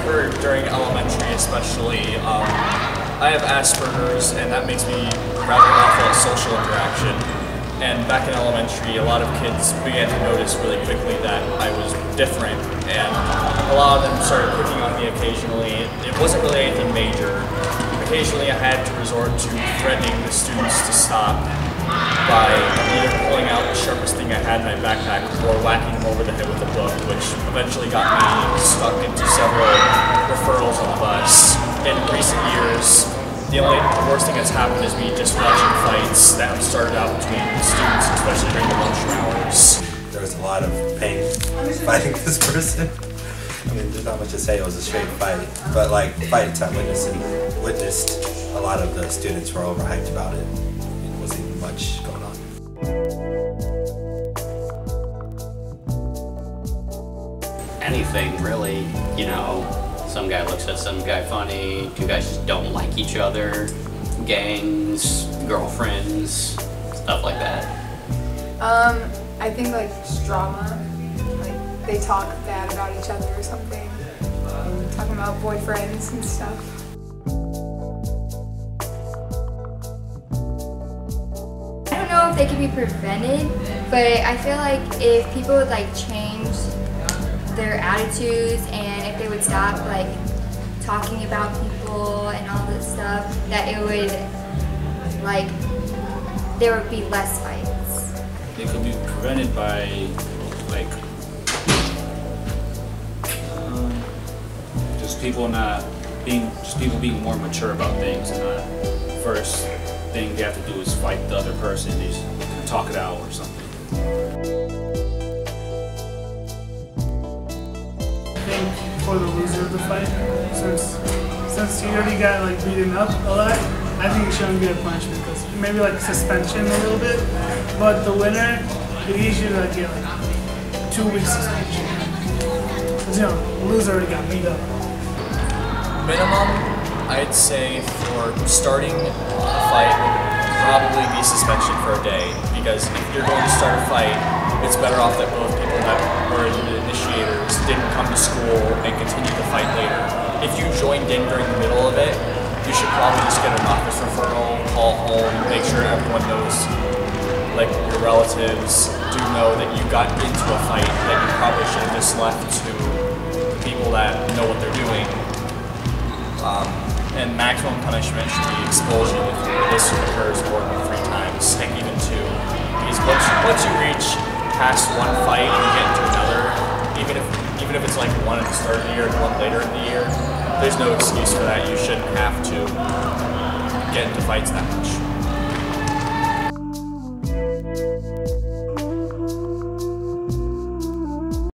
remember during elementary especially, I have Asperger's, and that makes me rather awful at social interaction. And back in elementary, a lot of kids began to notice really quickly that I was different, and a lot of them started picking on me occasionally. It wasn't really anything major. Occasionally I had to resort to threatening the students to stop by either pulling out the sharpest thing I had in my backpack or whacking them over the head with a book, which eventually got me stuck into several referrals on the bus. In recent years, the worst thing that's happened is me just watching fights that have started out between students, especially during the lunch hours. There was a lot of pain fighting this person. I mean, there's not much to say, it was a straight fight. But like, fights I witnessed a lot of the students were overhyped about it. There wasn't much going on. Anything really, you know. Some guy looks at some guy funny, two guys just don't like each other, gangs, girlfriends, stuff like that. I think like drama, like they talk bad about each other or something, talking about boyfriends and stuff. I don't know if they can be prevented, but I feel like if people would like change their attitudes and if they would stop like talking about people and all this stuff, that it would like there would be less fights. They could be prevented by like just people being more mature about things, and the first thing they have to do is fight the other person. They just talk it out or something. For the loser of the fight, since he already got like beaten up a lot, I think he shouldn't get a punishment, because maybe like suspension a little bit, but the winner, he should like get like 2 weeks suspension, because you know, the loser already got beat up. Minimum, I'd say for starting a fight would probably be suspension for a day, because if you're going to start a fight, it's better off that both people that were the initiators didn't come to school and continue the fight later. If you joined in during the middle of it, you should probably just get an office referral, call home, make sure everyone knows, like your relatives do know that you got into a fight that you probably should have just left to the people that know what they're doing. And maximum punishment should be expulsion if this occurs more than 3 times, and even 2. Because once you reach past one fight and you get into another, even if it's like one at the start of the year and one later in the year, there's no excuse for that. You shouldn't have to get into fights that much.